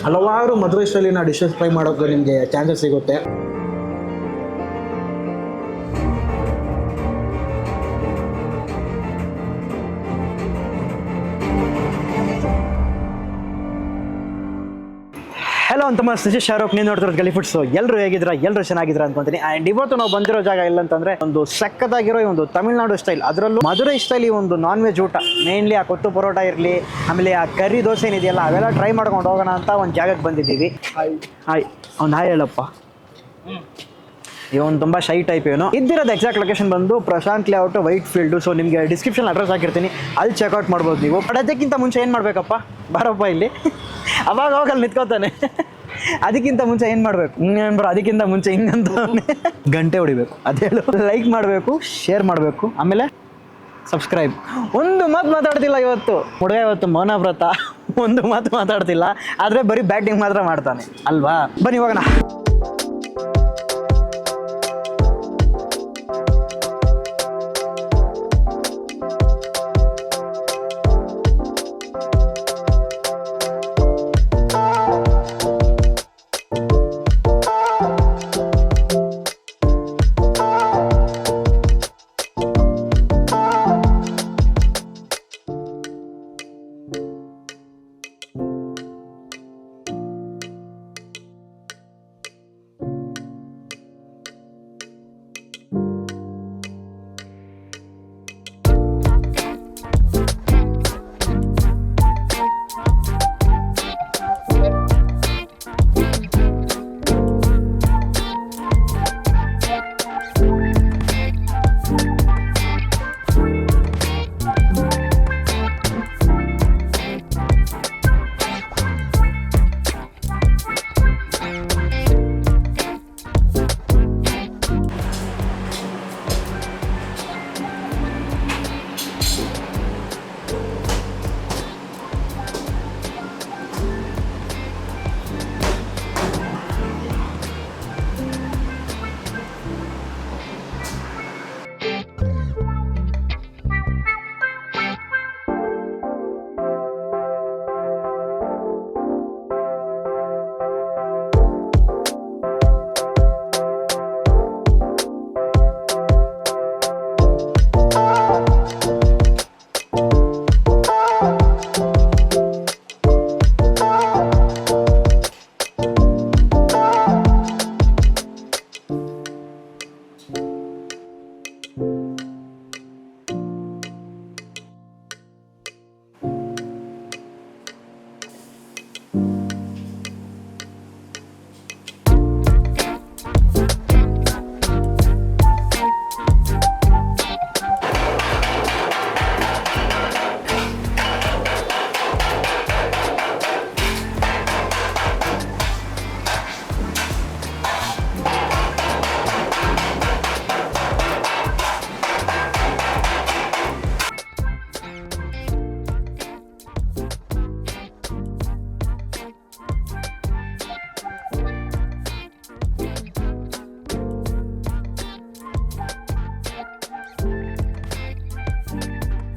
ಹಲವಾರು ಮದುವೆ ಸ್ಟೈಲಿನ dishes try ಮಾಡೋಕ್ಕೆ ನಿಮಗೆ ಚಾನ್ಸಸ್ ಸಿಗುತ್ತೆ. ಹಲೋ ಅಂತ ದಿಸ್ ಇಸ್ ಶಾರುಖ್, ನೀವು ನೋಡ್ತಿರೋದು ಗಲಿ ಫುಡ್ಸ್. ಎಲ್ಲರೂ ಹೇಗಿದ್ದೀರಾ? ಎಲ್ಲರೂ ಚೆನ್ನಾಗಿದ್ದೀರಾ ಅನ್ಕೊಂತೀನಿ. ಆ್ಯಂಡ್ ಇವತ್ತು ನಾವು ಬಂದಿರೋ ಜಾಗ ಇಲ್ಲ ಅಂತಂದರೆ ಒಂದು ಸಕ್ಕತ್ತಾಗಿರೋ ಒಂದು ತಮಿಳ್ನಾಡು ಸ್ಟೈಲ್, ಅದರಲ್ಲೂ ಮಧುರೈ ಸ್ಟೈಲ್ ಈ ಒಂದು ನಾನ್ ವೆಜ್ ಊಟ, ಮೇನ್ಲಿ ಆ ಕೊತ್ತು ಪರೋಟ ಇರಲಿ, ಆಮೇಲೆ ಆ ಕರಿ ದೋಸೆ ಏನಿದೆಯಲ್ಲ ಅವೆಲ್ಲ ಟ್ರೈ ಮಾಡ್ಕೊಂಡು ಹೋಗೋಣ ಅಂತ ಒಂದು ಜಾಗಕ್ಕೆ ಬಂದಿದ್ದೀವಿ. ಹಾಯ್ ಒಂದು ಹಾಯ್ ಹೇಳಪ್ಪ. ಇವನು ತುಂಬ ಶೈ ಟೈಪ್ ಏನೋ. ಇದ್ದಿರೋದು ಎಕ್ಸಾಕ್ಟ್ ಲೊಕೇಶನ್ ಬಂದು Prashanth layout, Whitefield. So ನಿಮಗೆ ಡಿಸ್ಕ್ರಿಪ್ಷನ್ ಅಡ್ರೆಸ್ ಹಾಕಿರ್ತೀನಿ, ಅಲ್ಲಿ ಚೆಕ್ಔಟ್ ಮಾಡ್ಬೋದು ನೀವು. ಬಟ್ ಅದಕ್ಕಿಂತ ಮುಂಚೆ ಏನು ಮಾಡಬೇಕಪ್ಪ, ಬಾರಪ್ಪ ಇಲ್ಲಿ ಅವಾಗ ಅಲ್ಲಿ ನಿಂತ್ಕೋತಾನೆ. ಅದಕ್ಕಿಂತ ಮುಂಚೆ ಏನು ಮಾಡಬೇಕು? ಬರೋ ಅದಕ್ಕಿಂತ ಮುಂಚೆ ಹಿಂಗಂತ ಗಂಟೆ ಹೊಡಿಬೇಕು, ಅದೇಳು. ಲೈಕ್ ಮಾಡಬೇಕು, ಶೇರ್ ಮಾಡಬೇಕು, ಆಮೇಲೆ ಸಬ್ಸ್ಕ್ರೈಬ್. ಒಂದು ಮಾತು ಮಾತಾಡ್ತಿಲ್ಲ ಇವತ್ತು ಹುಡುಗ, ಇವತ್ತು ಮೌನ ವ್ರತ, ಒಂದು ಮಾತು ಮಾತಾಡ್ತಿಲ್ಲ, ಆದರೆ ಬರೀ ಬ್ಯಾಟಿಂಗ್ ಮಾತ್ರ ಮಾಡ್ತಾನೆ ಅಲ್ವಾ? ಬನ್ನಿ ಹೋಗೋಣ.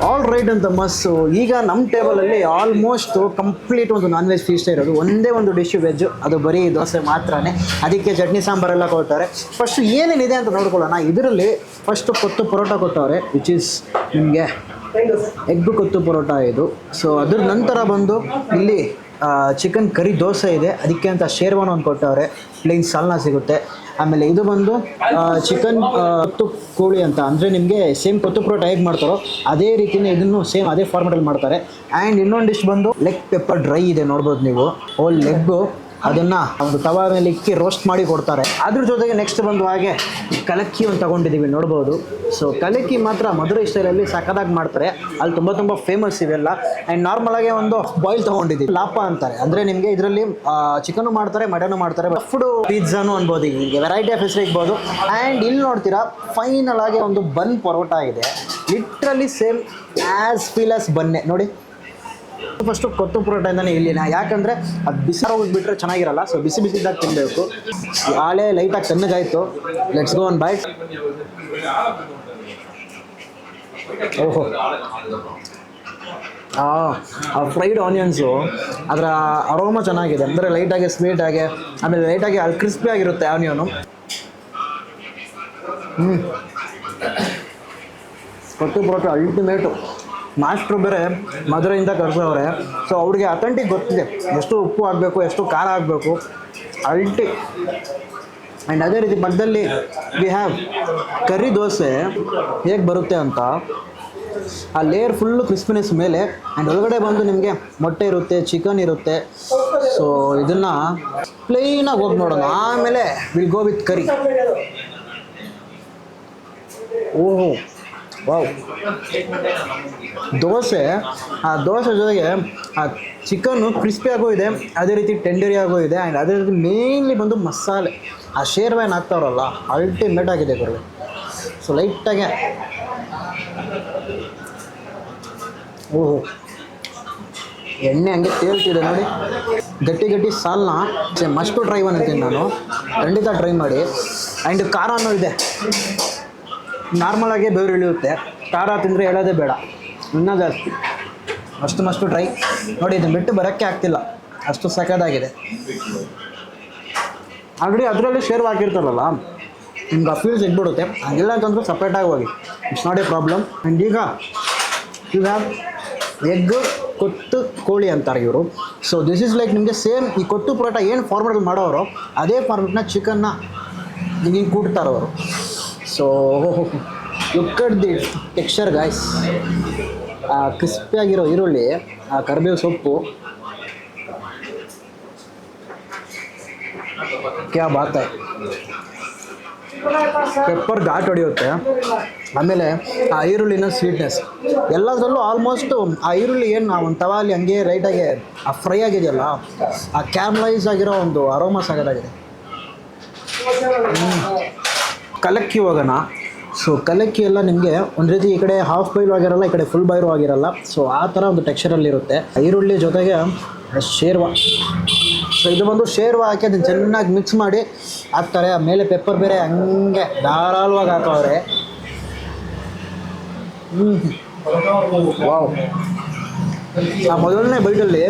ಆಲ್ ರೈಟ್ ಅಂತ ಮಸ್ಸು. ಈಗ ನಮ್ಮ ಟೇಬಲಲ್ಲಿ ಆಲ್ಮೋಸ್ಟ್ ಕಂಪ್ಲೀಟ್ ಒಂದು ನಾನ್ ವೆಜ್ ಫೀಸ್ಟ್ ಇರೋದು, ಒಂದೇ ಒಂದು ಡಿಶ್ ವೆಜ್, ಅದು ಬರೀ ದೋಸೆ ಮಾತ್ರನೇ. ಅದಕ್ಕೆ ಚಟ್ನಿ ಸಾಂಬಾರೆಲ್ಲ ಕೊಡ್ತಾರೆ. ಫಸ್ಟು ಏನೇನಿದೆ ಅಂತ ನೋಡ್ಕೊಳ್ಳೋಣ. ಇದರಲ್ಲಿ ಫಸ್ಟು ಕೊತ್ತು ಪರೋಟ ಕೊಟ್ಟವ್ರೆ, ವಿಚ್ ಈಸ್ ನಿಮಗೆ ಎಗ್ ಕೊತ್ತು ಪರೋಟ ಇದು. ಸೊ ಅದ್ರ ನಂತರ ಬಂದು ಇಲ್ಲಿ ಚಿಕನ್ ಕರಿ ದೋಸೆ ಇದೆ, ಅದಕ್ಕೆ ಅಂತ ಶೇರ್ವಾನ ಒಂದು ಕೊಟ್ಟವ್ರೆ, ಪ್ಲೇನ್ ಸಾಲ್ನ ಸಿಗುತ್ತೆ. ಆಮೇಲೆ ಇದು ಬಂದು ಚಿಕನ್ ಕೊತ್ತು ಕೋಳಿ ಅಂತ, ಅಂದರೆ ನಿಮಗೆ ಸೇಮ್ ಕೊತ್ತು ಪರೋಟ ಹೇಗೆ ಮಾಡ್ತಾರೋ ಅದೇ ರೀತಿಯೇ ಇದನ್ನು ಸೇಮ್ ಅದೇ ಫಾರ್ಮೆಟಲ್ಲಿ ಮಾಡ್ತಾರೆ. ಆ್ಯಂಡ್ ಇನ್ನೊಂದು ಡಿಶ್ ಬಂದು ಲೆಗ್ ಪೆಪ್ಪರ್ ಡ್ರೈ ಇದೆ, ನೋಡ್ಬೋದು ನೀವು. ಹೋಲ್ ಲೆಗ್ಗು ಅದನ್ನು ಒಂದು ತವಾ ಮೇಲೆ ಇಕ್ಕಿ ರೋಸ್ಟ್ ಮಾಡಿ ಕೊಡ್ತಾರೆ. ಅದ್ರ ಜೊತೆಗೆ ನೆಕ್ಸ್ಟ್ ಬಂದು ಹಾಗೆ ಕಲಕ್ಕಿ ಒಂದು ತೊಗೊಂಡಿದ್ದೀವಿ, ನೋಡ್ಬೋದು. ಸೊ ಕಲಕ್ಕಿ ಮಾತ್ರ ಮಧುರೈ ಸ್ಟೈಲಲ್ಲಿ ಸಖತ್ತಾಗಿ ಮಾಡ್ತಾರೆ, ಅಲ್ಲಿ ತುಂಬ ಫೇಮಸ್ ಇವೆಲ್ಲ. ಆ್ಯಂಡ್ ನಾರ್ಮಲಾಗೆ ಒಂದು ಬಾಯ್ಲ್ ತೊಗೊಂಡಿದ್ದೀವಿ, ಲಾಪ ಅಂತಾರೆ. ಅಂದರೆ ನಿಮಗೆ ಇದರಲ್ಲಿ ಚಿಕನ್ನು ಮಾಡ್ತಾರೆ, ಮಟನ್ನು ಮಾಡ್ತಾರೆ, ಫುಡ್ ಪಿಜ್ಜಾನು ಅನ್ಬೋದು, ಹೀಗೆ ವೆರೈಟಿ ಆಫ್ ಹೆಸರು ಇರ್ಬೋದು. ಆ್ಯಂಡ್ ಇಲ್ಲಿ ನೋಡ್ತೀರಾ ಫೈನಲ್ ಆಗಿ ಒಂದು ಬನ್ ಪರೋಟ ಇದೆ, literally same as feel as ಬನ್ನೆ ನೋಡಿ. ಫಸ್ಟು ಕೊತ್ತು ಪರೋಟದಿಂದನೇ ಇಲ್ಲಿನ, ಯಾಕಂದರೆ ಅದು ಬಿಸಿ ಹೋಗಿಬಿಟ್ರೆ ಚೆನ್ನಾಗಿರಲ್ಲ. ಸೊ ಬಿಸಿ ಬಿಸಿದಾಗ ತಿನ್ನಬೇಕು. ಹಾಳೆ ಲೈಟಾಗಿ ತಣ್ಣಗಾಯಿತು. Let's go one bite. ಓಹೋ, ಆ ಫ್ರೈಡ್ ಆನಿಯನ್ಸು ಅದರ ಅರೋಮ ಚೆನ್ನಾಗಿದೆ, ಅಂದರೆ ಲೈಟಾಗಿ ಸ್ವೀಟಾಗಿ, ಆಮೇಲೆ ಲೈಟಾಗಿ ಅಲ್ಲಿ ಕ್ರಿಸ್ಪಿ ಆಗಿರುತ್ತೆ ಆನಿಯನು. ಕೊಟ್ಟು ಪರೋಟ ಅಲ್ಟಿಮೇಟು. ಮಾಸ್ಟ್ರು ಬೇರೆ ಮಧುರೆಯಿಂದ ಕರ್ಸೋವ್ರೆ, ಸೊ ಅವ್ರಿಗೆ ಅಥೆಂಟಿಕ್ ಗೊತ್ತಿದೆ ಎಷ್ಟು ಉಪ್ಪು ಹಾಕಬೇಕು, ಎಷ್ಟು ಖಾರ ಹಾಕಬೇಕು, ಅಲ್ಟಿ. ಆ್ಯಂಡ್ ಅದೇ ರೀತಿ ಪಕ್ಕದಲ್ಲಿ ವಿ ಹ್ಯಾವ್ ಕರಿ ದೋಸೆ ಹೇಗೆ ಬರುತ್ತೆ ಅಂತ. ಆ ಲೇಯರ್ ಫುಲ್ಲು ಕ್ರಿಸ್ಪಿನೆಸ್ ಮೇಲೆ, ಆ್ಯಂಡ್ ಒಳಗಡೆ ಬಂದು ನಿಮಗೆ ಮೊಟ್ಟೆ ಇರುತ್ತೆ, ಚಿಕನ್ ಇರುತ್ತೆ. ಸೊ ಇದನ್ನು ಪ್ಲೇನಾಗಿ ಹೋಗಿ ನೋಡೋಣ, ಆಮೇಲೆ ವಿಲ್ ಗೋ ವಿತ್ ಕರಿ. ಓಹೋ ವಾವ್, ದೋಸೆ, ಆ ದೋಸೆ ಜೊತೆಗೆ ಆ ಚಿಕನ್ನು ಕ್ರಿಸ್ಪಿ ಆಗೋ ಇದೆ, ಅದೇ ರೀತಿ ಟೆಂಡರಿ ಆಗೋ ಇದೆ. ಆ್ಯಂಡ್ ಅದೇ ರೀತಿ ಮೇನ್ಲಿ ಬಂದು ಮಸಾಲೆ, ಆ ಶೇರ್ವಾನ್ ಹಾಕ್ತಾರಲ್ಲ, ಅಲ್ಟಿಮೇಟ್ ಆಗಿದೆ ಗುರು. ಸೊ ಲೈಟಾಗೆ ಓಹೋ, ಎಣ್ಣೆ ಹಂಗೆ ತೇಲ್ತಿದೆ ನೋಡಿ. ಗಟ್ಟಿ ಗಟ್ಟಿ ಸಾಲನ್ನ ಮಸ್ಟು ಟ್ರೈ ಅಂತೀನಿ ನಾನು, ಖಂಡಿತ ಟ್ರೈ ಮಾಡಿ. ಆ್ಯಂಡ್ ಖಾರನೂ ಇದೆ, ನಾರ್ಮಲಾಗಿ ಬೆವರು ಇಳಿಯುತ್ತೆ, ಖಾರ ತಿಂದರೆ ಹೇಳೋದೇ ಬೇಡ, ಇನ್ನೂ ಜಾಸ್ತಿ. ಮಸ್ತು ಟ್ರೈ ನೋಡಿ. ಇದು ಬಿಟ್ಟು ಬರೋಕ್ಕೆ ಆಗ್ತಿಲ್ಲ, ಅಷ್ಟು ಸಖತ್ತಾಗಿದೆ. ಆಲ್ರೆಡಿ ಅದರಲ್ಲಿ ಶೇರ್ ಹಾಕಿರ್ತಾರಲ್ಲ, ನಿಮ್ಗೆ ಆ ಫೀಲ್ ಸಿಗ್ಬಿಡುತ್ತೆ. ಹಂಗಿಲ್ಲ ಅಂತಂದ್ರೆ ಸಪ್ರೇಟಾಗಿ ಹೋಗಿ, it's not A problem. And ಈಗ ಯು ಹ್ಯಾವ್ ಎಗ್ ಕೊಟ್ಟು ಕೋಳಿ ಅಂತಾರೆ ಇವರು. ಸೊ ದಿಸ್ ಈಸ್ ಲೈಕ್ ನಿಮಗೆ ಸೇಮ್ ಈ ಕೊಟ್ಟು ಪರೋಟ ಏನು ಫಾರ್ಮೆಟ್ ಮಾಡೋರು ಅದೇ ಫಾರ್ಮೆಟ್ನ ಚಿಕನ್ನ ಹಿಂಗೆ ಕೂಡ್ತಾರವರು. So look at the texture guys. ಆ ಕ್ರಿಸ್ಪಿಯಾಗಿರೋ ಈರುಳ್ಳಿ, ಆ ಕರಿಬೇವು ಸೊಪ್ಪು, ಕ್ಯಾ ಬಾತ್ ಹೈ. ಪೆಪ್ಪರ್ ಘಾಟ್ ಹೊಡೆಯುತ್ತೆ, ಆಮೇಲೆ ಆ ಈರುಳ್ಳಿನ ಸ್ವೀಟ್ನೆಸ್ ಎಲ್ಲದರಲ್ಲೂ ಆಲ್ಮೋಸ್ಟ್ ಆ ಈರುಳ್ಳಿ ಏನು ಒಂದು ತವಾಲಿ ಹಂಗೆ ರೈಟಾಗಿ ಆ ಫ್ರೈ ಆಗಿದೆಯಲ್ಲ, ಆ ಕ್ಯಾರಮಲೈಸ್ ಆಗಿರೋ ಒಂದು ಅರೋಮಾ ಸಾಗದಾಗಿದೆ. ಕಲಕ್ಕಿ ಹೋಗೋಣ. ಸೊ ಕಲಕ್ಕಿ ಎಲ್ಲ ನಿಮಗೆ ಒಂದು ರೀತಿ ಈ ಕಡೆ ಹಾಫ್ ಬಾಯ್ಲು ಆಗಿರಲ್ಲ, ಈ ಕಡೆ ಫುಲ್ ಬಾಯ್ಲು ಆಗಿರಲ್ಲ. ಸೊ ಆ ಥರ ಒಂದು ಟೆಕ್ಸ್ಚರಲ್ಲಿರುತ್ತೆ. ಈರುಳ್ಳಿ ಜೊತೆಗೆ ಶೇರ್ವಾ. ಸೊ ಇದು ಬಂದು ಶೇರ್ವಾ ಹಾಕಿ ಅದನ್ನು ಚೆನ್ನಾಗಿ ಮಿಕ್ಸ್ ಮಾಡಿ ಹಾಕ್ತಾರೆ. ಮೇಲೆ ಪೆಪ್ಪರ್ ಬೇರೆ ಹಂಗೆ ಧಾರಾಳವಾಗಿ ಹಾಕೋವ್ರೆ. ವಾವ್, ಆ ಮೊದಲನೇ ಬೈಟಲ್ಲಿ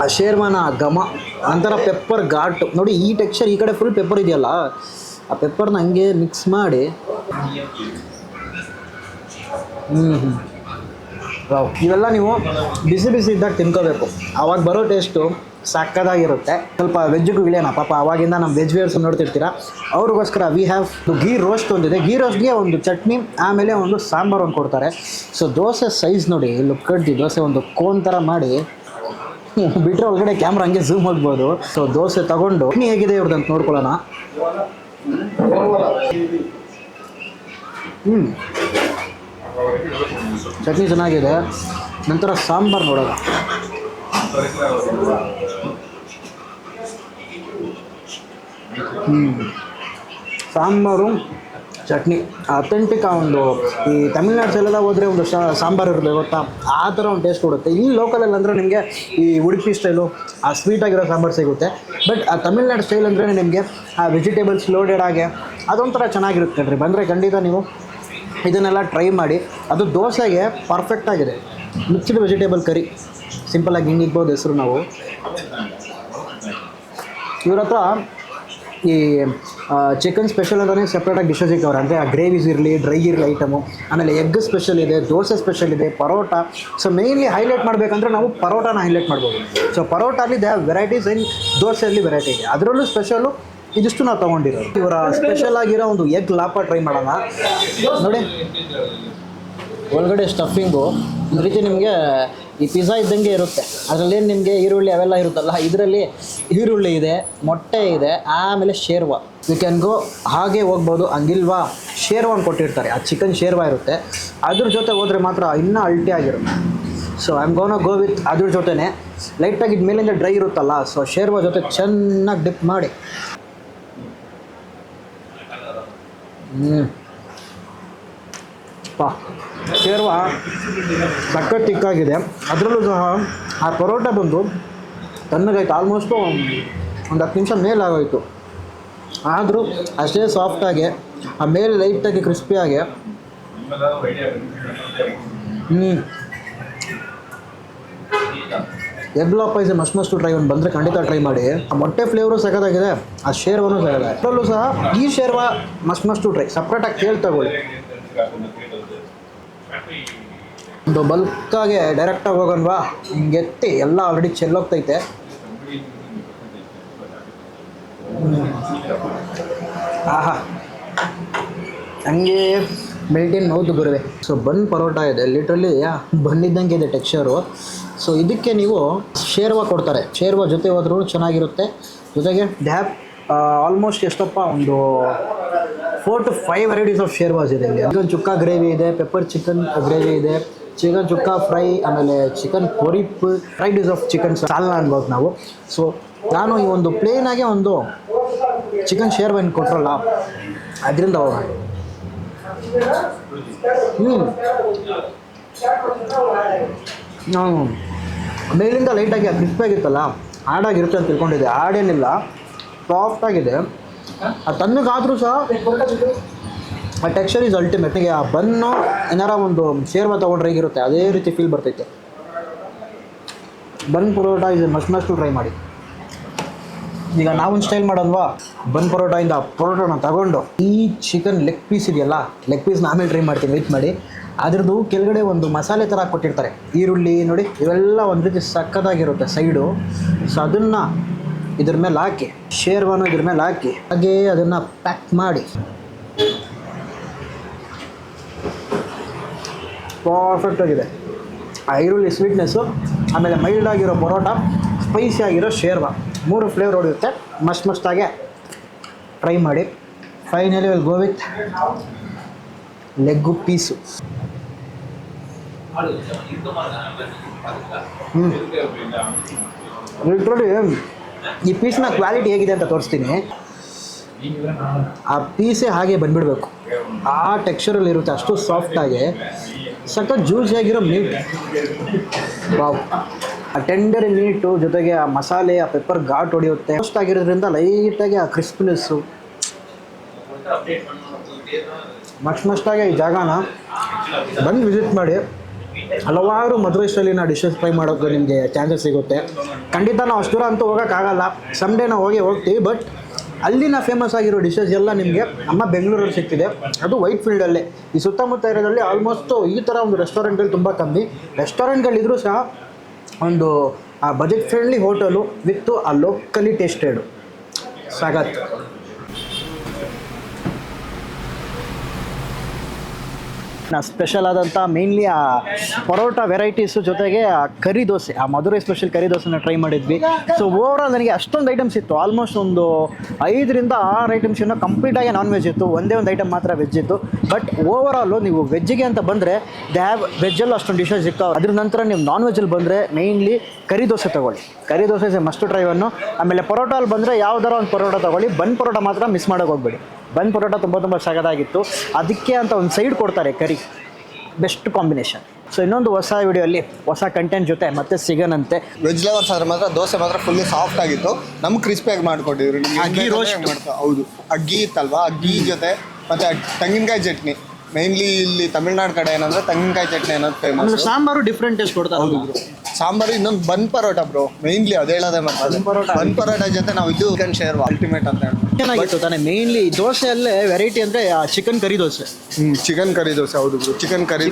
ಆ ಶೇರ್ವಾನ ಘಮ, ನಂತರ ಪೆಪ್ಪರ್ ಘಾಟು ನೋಡಿ. ಈ ಟೆಕ್ಸ್ಚರ್ ಈ ಕಡೆ ಫುಲ್ ಪೆಪ್ಪರ್ ಇದೆಯಲ್ಲ, ಆ ಪೆಪ್ಪರ್ನ ಹಂಗೆ ಮಿಕ್ಸ್ ಮಾಡಿ ವಾವ್. ಇವೆಲ್ಲ ನೀವು ಬಿಸಿ ಬಿಸಿ ಇದ್ದಾಗ ತಿನ್ಕೋಬೇಕು, ಆವಾಗ ಬರೋ ಟೇಸ್ಟು ಸಕ್ಕದಾಗಿರುತ್ತೆ. ಸ್ವಲ್ಪ ವೆಜ್ಜಿಗೂ ಇಳಿಯೋಣ ಪಾಪ, ಅವಾಗಿಂದ ನಮ್ಮ ವೆಜ್ ವೇರ್ಸ್ ನೋಡ್ತಿರ್ತೀರಾ, ಅವ್ರಿಗೋಸ್ಕರ ವಿ ಹ್ಯಾವ್ ಗೀ ರೋಸ್ಟ್ ಒಂದಿದೆ. ಗೀ ರೋಸ್ಟ್ಗೆ ಒಂದು ಚಟ್ನಿ, ಆಮೇಲೆ ಒಂದು ಸಾಂಬಾರು ಒಂದು ಕೊಡ್ತಾರೆ. ಸೊ ದೋಸೆ ಸೈಜ್ ನೋಡಿ, ಲುಕ್ಕಡ್ಡಿ ದೋಸೆ ಒಂದು ಕೋನ್ ಥರ ಮಾಡಿ ಬಿಟ್ಟರೆ ಒಳಗಡೆ ಕ್ಯಾಮ್ರಾ ಹಂಗೆ ಝೂಮ್ ಹೋಗ್ಬೋದು. ಸೊ ದೋಸೆ ತಗೊಂಡು ಚಟ್ನಿ ಹೇಗಿದೆ ಇವ್ರದ್ದು ನೋಡ್ಕೊಳ್ಳೋಣ. ಚಟ್ನಿ ಚೆನ್ನಾಗಿದೆ, ನಂತರ ಸಾಂಬಾರು ನೋಡೋಣ. ಸಾಂಬಾರು ಚಟ್ನಿ ಅಥೆಂಟಿಕ್. ಆ ಒಂದು ಈ ತಮಿಳ್ನಾಡು ಸೈಲೆಲ್ಲ ಹೋದರೆ ಒಂದು ಸಾಂಬಾರು ಇರುತ್ತೆ ಗೊತ್ತಾ, ಆ ಥರ ಒಂದು ಟೇಸ್ಟ್ ಕೊಡುತ್ತೆ. ಇಲ್ಲಿ ಲೋಕಲಲ್ಲಿ ಅಂದರೆ ನಿಮಗೆ ಈ ಉಡುಪಿ ಸ್ಟೈಲು ಆ ಸ್ವೀಟಾಗಿರೋ ಸಾಂಬಾರು ಸಿಗುತ್ತೆ. ಬಟ್ ಆ ತಮಿಳ್ನಾಡು ಸ್ಟೈಲ್ ಅಂದರೆ ನಿಮಗೆ ಆ ವೆಜಿಟೇಬಲ್ಸ್ ಲೋಡೆಡ್ ಆಗಿ ಅದೊಂಥರ ಚೆನ್ನಾಗಿರುತ್ತೆ ರೀ. ಬಂದರೆ ಖಂಡಿತ ನೀವು ಇದನ್ನೆಲ್ಲ ಟ್ರೈ ಮಾಡಿ. ಅದು ದೋಸೆಗೆ ಪರ್ಫೆಕ್ಟಾಗಿದೆ. ಮಿಕ್ಸ್ಡ್ ವೆಜಿಟೇಬಲ್ ಕರಿ, ಸಿಂಪಲಾಗಿ ಹಿಂಗೆ ಇಗ್ಬೋದು ಹೆಸರು ನಾವು. ಇವ್ರ ಹತ್ರ ಈ ಚಿಕನ್ ಸ್ಪೆಷಲ್ ಅಂತಲೇ ಸಪ್ರೇಟಾಗಿ ಡಿಶಸ್ ಸಿಕ್ಕವ್ರೆ. ಅಂದರೆ ಆ ಗ್ರೇವೀಸ್ ಇರಲಿ, ಡ್ರೈ ಇರಲಿ ಐಟಮು, ಆಮೇಲೆ ಎಗ್ ಸ್ಪೆಷಲ್ ಇದೆ, ದೋಸೆ ಸ್ಪೆಷಲ್ ಇದೆ, ಪರೋಟ. ಸೊ ಮೇಯ್ನ್ಲಿ ಹೈಲೈಟ್ ಮಾಡಬೇಕಂದ್ರೆ ನಾವು ಪರೋಟಾನ ಹೈಲೈಟ್ ಮಾಡ್ಬೋದು. ಸೊ ಪರೋಟಲ್ಲಿ ದೇ ಹ್ಯಾವ್ ವೆರೈಟೀಸ್, ಇನ್ ದೋಸೆಯಲ್ಲಿ ವೆರೈಟಿ ಇದೆ. ಅದರಲ್ಲೂ ಸ್ಪೆಷಲು ಇದಿಷ್ಟು ನಾವು ತೊಗೊಂಡಿರೋದು. ಇವರ ಸ್ಪೆಷಲ್ ಆಗಿರೋ ಒಂದು ಎಗ್ ಲಾಪ ಟ್ರೈ ಮಾಡೋಣ ನೋಡಿ. ಒಳಗಡೆ ಸ್ಟಫಿಂಗು ಒಂದು ರೀತಿ ನಿಮಗೆ ಈ ಪಿಜ್ಜಾ ಇದ್ದಂಗೆ ಇರುತ್ತೆ. ಅದರಲ್ಲೇನು ನಿಮಗೆ ಈರುಳ್ಳಿ ಅವೆಲ್ಲ ಇರುತ್ತಲ್ಲ, ಇದರಲ್ಲಿ ಈರುಳ್ಳಿ ಇದೆ, ಮೊಟ್ಟೆ ಇದೆ, ಆಮೇಲೆ ಶೇರ್ವಾ. ಯು ಕ್ಯಾನ್ ಗೋ ಹಾಗೆ ಹೋಗ್ಬೋದು. ಹಂಗಿಲ್ವಾ ಶೇರ್ವಾನ್ ಕೊಟ್ಟಿರ್ತಾರೆ, ಆ ಚಿಕನ್ ಶೇರ್ವಾ ಇರುತ್ತೆ. ಅದ್ರ ಜೊತೆ ಹೋದರೆ ಮಾತ್ರ ಇನ್ನೂ ಅಲ್ಟಿ ಆಗಿರುತ್ತೆ. So I am ಗೋನ go with ಅದ್ರ ಜೊತೆನೇ ಲೈಟಾಗಿ ಇದು ಮೇಲಿಂದ ಡ್ರೈ ಇರುತ್ತಲ್ಲ, ಸೊ ಶೇರ್ವಾ ಜೊತೆ ಚೆನ್ನಾಗಿ ಡಿಪ್ ಮಾಡಿ. ಶೇರ್ವಾ ಸಖತ್ ತಿಕ್ಕಾಗಿದೆ. ಅದರಲ್ಲೂ ಸಹ ಆ ಪರೋಟ ಬಂದು ತಣ್ಣಗಾಯ್ತು, ಆಲ್ಮೋಸ್ಟು ಒಂದು 10 ನಿಮಿಷ ಮೇಲಾಗೋಯಿತು. ಆದರೂ ಅಷ್ಟೇ ಸಾಫ್ಟಾಗಿ, ಆ ಮೇಲೆ ಲೈಟಾಗಿ ಕ್ರಿಸ್ಪಿಯಾಗಿ ಎಗ್ ಲಾಪ್ ಇಸ್ ಮಸ್ಟ್ ಟ್ರೈ. ಒಂದು ಬಂದರೆ ಖಂಡಿತ ಟ್ರೈ ಮಾಡಿ. ಆ ಮೊಟ್ಟೆ ಫ್ಲೇವರು ಸಖತ್ತಾಗಿದೆ, ಆ ಶೇರ್ವಾನು ಸಖತ್ತಾಗಿದೆ. ಅದರಲ್ಲೂ ಸಹ ಈ ಶೇರ್ವಾ ಮಸ್ಟ್ ಟ್ರೈ. ಸಪ್ರೇಟಾಗಿ ಕೇಳಿ ತಗೊಳ್ಳಿ. ಒಂದು ಬಲ್ಕಾಗೆ ಡೈರೆಕ್ಟಾಗಿ ಹೋಗೋಣವಾ? ಹಿಂಗೆ ಎತ್ತಿ ಎಲ್ಲ ಆಲ್ರೆಡಿ ಚೆಲ್ಲೋಗ್ತೈತೆ. ಆಹಾ, ಹಂಗೆ ಮೆಲ್ಟಿನ್ ಮೌತ್ ಗುರುವೆ. ಸೊ ಬನ್ ಪರೋಟ ಇದೆ, ಲಿಟ್ರಲಿ ಬನ್ನಿದ್ದಂಗೆ ಇದೆ ಟೆಕ್ಸ್ಚರು. ಸೊ ಇದಕ್ಕೆ ನೀವು ಶೇರ್ವಾ ಕೊಡ್ತಾರೆ. ಶೇರ್ವಾ ಜೊತೆ ಹೋದ್ರೂ ಚೆನ್ನಾಗಿರುತ್ತೆ. ಜೊತೆಗೆ ದೇ ಹ್ಯಾವ್ ಆಲ್ಮೋಸ್ಟ್ ಎಷ್ಟಪ್ಪ, ಒಂದು 4 to 5 ವೆರೈಟೀಸ್ ಆಫ್ ಶೇರ್ವಾಸ್ ಇದೆ ಇಲ್ಲಿ. ಚಿಕನ್ ಚುಕ್ಕಾ ಗ್ರೇವಿ ಇದೆ, ಪೆಪ್ಪರ್ ಚಿಕನ್ ಗ್ರೇವಿ ಇದೆ, ಚಿಕನ್ ಚುಕ್ಕಾ ಫ್ರೈ, ಆಮೇಲೆ ಚಿಕನ್ ಪೊರಿಪ್, ಫ್ರೈಡ್ ಆಫ್ ಚಿಕನ್ ಸಾಲ್ನ ಅನ್ಬೋದು ನಾವು. ಸೊ ನಾನು ಈ ಒಂದು ಪ್ಲೇನಾಗೆ ಒಂದು ಚಿಕನ್ ಶೇರ್ವಾನ್ ಕೊಟ್ರಲ್ಲ, ಅದರಿಂದ ಹೋಗೋಣ. ನಾನು ಮೇಲಿಂದ ಲೈಟಾಗಿ ಕ್ರಿಸ್ಪಾಗಿತ್ತಲ್ಲ, ಹಾಡಾಗಿರುತ್ತೆ ಅಂತ ತಿಳ್ಕೊಂಡಿದ್ದೆ. ಹಾಡೇನಿಲ್ಲ, ಸಾಫ್ಟಾಗಿದೆ. ಆ ತಣ್ಣಗಾದರೂ ಸಹ ಆ ಟೆಕ್ಸ್ಚರ್ ಈಸ್ ಅಲ್ಟಿಮೇಟ್. ಆ ಬನ್ನು ಏನಾರ ಒಂದು ಶೇರ್ವಾ ತೊಗೊಂಡ್ರೆ ಹೇಗಿರುತ್ತೆ ಅದೇ ರೀತಿ ಫೀಲ್ ಬರ್ತೈತೆ. ಬನ್ ಪರೋಟ ಇದು ಮಸ್ಟ್ ಟ್ರೈ ಮಾಡಿ. ಈಗ ನಾವೊಂದು ಸ್ಟೈಲ್ ಮಾಡೋಲ್ವಾ, ಬನ್ ಪರೋಟದಿಂದ ಪರೋಟನ ತಗೊಂಡು ಈ ಚಿಕನ್ ಲೆಗ್ ಪೀಸ್ ಇದೆಯಲ್ಲ, ಲೆಗ್ ಪೀಸ್ನ ಆಮೇಲೆ ಟ್ರೈ ಮಾಡ್ತೀನಿ, ವೆಯ್ಟ್ ಮಾಡಿ. ಅದ್ರದ್ದು ಕೆಳಗಡೆ ಒಂದು ಮಸಾಲೆ ಥರ ಕೊಟ್ಟಿರ್ತಾರೆ, ಈರುಳ್ಳಿ ನೋಡಿ, ಇವೆಲ್ಲ ಒಂದು ರೀತಿ ಸಕ್ಕತ್ತಾಗಿರುತ್ತೆ ಸೈಡು. ಸೊ ಅದನ್ನು ಇದ್ರ ಮೇಲೆ ಹಾಕಿ, ಶೇರ್ವಾನು ಇದ್ರ ಮೇಲೆ ಹಾಕಿ, ಹಾಗೇ ಅದನ್ನು ಪ್ಯಾಕ್ ಮಾಡಿ ಪರ್ಫೆಕ್ಟಾಗಿದೆ. ಆ ಈರುಳ್ಳಿ ಸ್ವೀಟ್ನೆಸ್ಸು, ಆಮೇಲೆ ಮೈಲ್ಡ್ ಆಗಿರೋ ಪರೋಟ, ಸ್ಪೈಸಿ ಆಗಿರೋ ಶೇರ್ವಾ, 3 ಫ್ಲೇವರ್ ಹೊಡೆಯುತ್ತೆ. ಮಸ್ತಾಗೆ ಟ್ರೈ ಮಾಡಿ. Finally will go with leg piece. Literally ಈ ಪೀಸ್ನ ಕ್ವಾಲಿಟಿ ಹೇಗಿದೆ ಅಂತ ತೋರಿಸ್ತೀನಿ. ಆ ಪೀಸೇ ಹಾಗೆ ಬಂದುಬಿಡಬೇಕು, ಆ ಟೆಕ್ಸ್ಚರಲ್ಲಿ ಇರುತ್ತೆ, ಅಷ್ಟು ಸಾಫ್ಟಾಗಿ ಸಖತ್ ಜ್ಯೂಸಿಯಾಗಿರೋ ಮೀಟ್. ವಾವ್, ಆ ಟೆಂಡರ್ ಮೀಟು ಜೊತೆಗೆ ಆ ಮಸಾಲೆ, ಆ ಪೆಪ್ಪರ್ ಘಾಟ್ ಹೊಡೆಯುತ್ತೆ. ಆಗಿರೋದ್ರಿಂದ ಲೈಟಾಗಿ ಆ ಕ್ರಿಸ್ಪಿನೆಸ್ಸು. ಮಸ್ತಾಗಿ ಈ ಜಾಗನ ಬಂದು ವಿಸಿಟ್ ಮಾಡಿ. ಹಲವಾರು ಮದುವೆ ಸ್ಟೈಲಿನ ಡಿಶಸ್ ಟ್ರೈ ಮಾಡೋಕ್ಕೆ ನಿಮಗೆ ಚಾನ್ಸಸ್ ಸಿಗುತ್ತೆ. ಖಂಡಿತ ನಾವು ಅಷ್ಟು ದೂರ ಅಂತೂ ಹೋಗೋಕ್ಕಾಗಲ್ಲ, ಸಮ್ಡೇ ನಾವು ಹೋಗ್ತೀವಿ. ಬಟ್ ಅಲ್ಲಿನ ಫೇಮಸ್ ಆಗಿರೋ ಡಿಶಸ್ ಎಲ್ಲ ನಿಮಗೆ ನಮ್ಮ ಬೆಂಗಳೂರಲ್ಲಿ ಸಿಗ್ತಿದೆ. ಅದು ವೈಟ್ ಫೀಲ್ಡಲ್ಲೇ, ಈ ಸುತ್ತಮುತ್ತ ಏರಿಯಾದಲ್ಲಿ ಆಲ್ಮೋಸ್ಟು ಈ ಥರ ಒಂದು ರೆಸ್ಟೋರೆಂಟ್ಗಳು ತುಂಬ ಕಮ್ಮಿ. ರೆಸ್ಟೋರೆಂಟ್ಗಳಿದ್ರೂ ಸಹ ಒಂದು ಆ ಬಜೆಟ್ ಫ್ರೆಂಡ್ಲಿ ಹೋಟೆಲು ವಿತ್ತು ಆ ಲೋಕಲಿ ಟೇಸ್ಟೆಡು ಸಾಗತ್. ಸ್ಪೆಷಲ್ ಆದಂಥ ಮೇನ್ಲಿ ಆ ಪರೋಟ ವೆರೈಟೀಸು ಜೊತೆಗೆ ಆ ಕರಿ ದೋಸೆ, ಆ ಮಧುರೈ ಸ್ಪೆಷಲ್ ಕರಿ ದೋಸೆನ ಟ್ರೈ ಮಾಡಿದ್ವಿ. ಸೊ ಓವರಾಲ್ ನನಗೆ ಅಷ್ಟೊಂದು ಐಟಮ್ಸ್ ಇತ್ತು, ಆಲ್ಮೋಸ್ಟ್ ಒಂದು 5 ರಿಂದ 6 ಐಟಮ್ಸ್ ಇನ್ನೂ ಕಂಪ್ಲೀಟಾಗಿ ನಾನ್ ವೆಜ್ ಇತ್ತು, ಒಂದೇ ಒಂದು ಐಟಮ್ ಮಾತ್ರ ವೆಜ್ ಇತ್ತು. ಬಟ್ ಓವರಾಲು ನೀವು ವೆಜ್ಜಿಗೆ ಅಂತ ಬಂದರೆ ದೇ ಹ್ಯಾವ್ ವೆಜ್ಜಲ್ಲಿ ಅಷ್ಟೊಂದು ಡಿಶಸ್ ಸಿಗ್ತಾವೆ. ಅದ್ರ ನಂತರ ನೀವು ನಾನ್ ವೆಜ್ಜಲ್ಲಿ ಬಂದರೆ ಮೇಯ್ನ್ಲಿ ಕರಿ ದೋಸೆ ತೊಗೊಳ್ಳಿ. ಕರಿ ದೋಸೆ ಮಸ್ಟ್ ಟ್ರೈವನ್ನು. ಆಮೇಲೆ ಪರೋಟಲ್ಲಿ ಬಂದರೆ ಯಾವ್ದಾರ ಒಂದು ಪರೋಟ ತೊಗೊಳ್ಳಿ, ಬನ್ ಪರೋಟ ಮಾತ್ರ ಮಿಸ್ ಮಾಡೋಕೆ ಹೋಗ್ಬೇಡಿ. ಬನ್ ಪರೋಟ ತುಂಬ ಸಗದಾಗಿತ್ತು. ಅದಕ್ಕೆ ಅಂತ ಒಂದು ಸೈಡ್ ಕೊಡ್ತಾರೆ ಕರಿ, ಬೆಸ್ಟ್ ಕಾಂಬಿನೇಷನ್. ಸೊ ಇನ್ನೊಂದು ಹೊಸ ವಿಡಿಯೋಲ್ಲಿ ಹೊಸ ಕಂಟೆಂಟ್ ಜೊತೆ ಮತ್ತೆ ಸಿಗೋಣಂತೆ. ವೆಜ್ ಲವರ್ಸ್ ಆದ್ರೆ ಮಾತ್ರ ದೋಸೆ ಮಾತ್ರ ಫುಲ್ಲಿ ಸಾಫ್ಟ್ ಆಗಿತ್ತು, ನಮ್ಗೆ ಕ್ರಿಸ್ಪಿಯಾಗಿ ಮಾಡ್ಕೊಟ್ಟಿದ್ರು. ಗೀ ರೋಸ್ಟ್ ಹೌದು, ಆ ಗೀ ಇತ್ತಲ್ವಾ, ಆ ಗೀ ಜೊತೆ ಮತ್ತೆ ತೆಂಗಿನಕಾಯಿ ಚಟ್ನಿ. ಮೇನ್ಲಿ ಇಲ್ಲಿ ತಮಿಳ್ನಾಡು ಕಡೆ ಏನಂದ್ರೆ ತೆಂಗಿನಕಾಯಿ ಚಟ್ನಿ ಅನ್ನೋದು ಫೇಮಸ್. ಸಾಂಬಾರು ಡಿಫ್ರೆಂಟ್ ಟೇಸ್ಟ್ ಕೊಡ್ತಾರೆ. ಹೌದು ಬ್ರೋ, ಸಾಂಬಾರು. ಇನ್ನೊಂದು ಬನ್ ಪರೋಟ ಬ್ರೋ, ಮೇನ್ಲಿ ಅದೇ ಹೇಳೋದೇ ಮತ್ತೆ ಬನ್ ಪರೋಟ ಜೊತೆ ನಾವು ಇದು ಚಿಕನ್ ಶೇರ್ವಾ ಅಲ್ಟಿಮೇಟ್ ಅಂತ ಹೇಳ್ತೀವಿ. ಚೆನ್ನಾಗಿತ್ತು ತಾನೆ. ಮೇನ್ಲಿ ದೋಸೆಯಲ್ಲೇ ವೆರೈಟಿ ಅಂದರೆ chicken curry dosa. Chicken curry dosa, ಹೌದು bro, chicken curry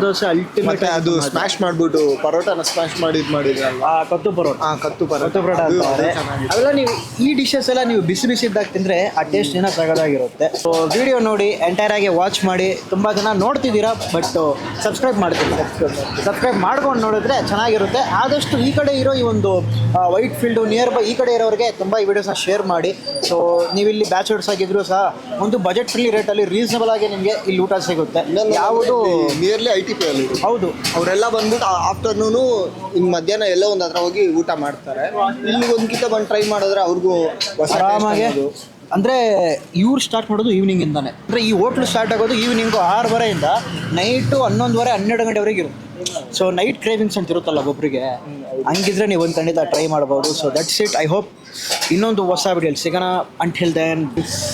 dosa ultimate. ಮತ್ತೆ ಅದು ಸ್ಮ್ಯಾಶ್ ಮಾಡ್ಬಿಟ್ಟು ಪರೋಟನ ಸ್ಮ್ಯಾಶ್ ಮಾಡಿದ್ರಲ್ವಾ, ಕತ್ತು ಪರೋಟ. ಕತ್ತು ಪರೋಟ ಅವೆಲ್ಲ ನೀವು ಈ ಡಿಶಸ್ ಎಲ್ಲ ನೀವು ಬಿಸಿ ಇದ್ದಾಗ ತಿಂದರೆ ಆ ಟೇಸ್ಟ್ ಏನೋ ಸಗದಾಗಿರುತ್ತೆ. ಸೊ ವಿಡಿಯೋ ನೋಡಿ ಎಂಟೈರ್ ಆಗಿ ವಾಚ್ ಮಾಡಿ. ತುಂಬ ಜನ ನೋಡ್ತಿದ್ದೀರಾ ಬಟ್ ಸಬ್ಸ್ಕ್ರೈಬ್ ಮಾಡ್ಕೊಂಡು ನೋಡಿದ್ರೆ ಚೆನ್ನಾಗಿರುತ್ತೆ. ಆದಷ್ಟು ಈ ಕಡೆ ಇರೋ ಈ ಒಂದು ವೈಟ್ ಫೀಲ್ಡು ನಿಯರ್ ಬೈ ಈ ಕಡೆ ಇರೋರಿಗೆ ತುಂಬ ಈ ವಿಡಿಯೋಸ್ನ ಶೇರ್ ಮಾಡಿ. ಸೊ ನೀವಿಲ್ಲಿ ಬ್ಯಾಚುಲರ್ಸ್ ಆಗಿದ್ರು ಸಹ ಒಂದು ಬಜೆಟ್ ಫ್ರೀ ರೇಟಲ್ಲಿ ರೀಸನಬಲ್ ಆಗಿ ನಿಮಗೆ ಇಲ್ಲಿ ಊಟ ಸಿಗುತ್ತೆ. ಯಾವುದು ನಿಯರ್ಲಿ ITP ಅಲ್ಲಿ. ಹೌದು, ಅವರೆಲ್ಲ ಬಂದ್ಬಿಟ್ಟು ಆಫ್ಟರ್ನೂನು ಇನ್ನು ಮಧ್ಯಾಹ್ನ ಎಲ್ಲೋ ಒಂದು ಹತ್ರ ಹೋಗಿ ಊಟ ಮಾಡ್ತಾರೆ. ಇಲ್ಲಿ ಒಂದ್ಕಿಂತ ಬಂದು ಟ್ರೈ ಮಾಡಿದ್ರೆ ಅವ್ರಿಗೂ ಆರಾಮಾಗಿ. ಅಂದರೆ ಇವ್ರು ಸ್ಟಾರ್ಟ್ ಮಾಡೋದು ಈವ್ನಿಂಗಿಂದಾನೆ. ಅಂದರೆ ಈ ಹೋಟ್ಲು ಸ್ಟಾರ್ಟ್ ಆಗೋದು ಈವ್ನಿಂಗು 6:30 ನೈಟು 11:30-12 ಗಂಟೆವರೆಗೆ ಇರುತ್ತೆ. ಸೊ ನೈಟ್ ಕ್ರೇವಿಂಗ್ಸ್ ಅಂತ ಇರುತ್ತಲ್ಲ ಒಬ್ಬರಿಗೆ, ಹಂಗಿದ್ರೆ ನೀವು ಒಂದು ಖಂಡಿತ ಟ್ರೈ ಮಾಡ್ಬೋದು. So that's it. I hope ಇನ್ನೊಂದು ಹೊಸ ವಿಡಿಯೋಲಿ ಸಿಗೋಣ. Until then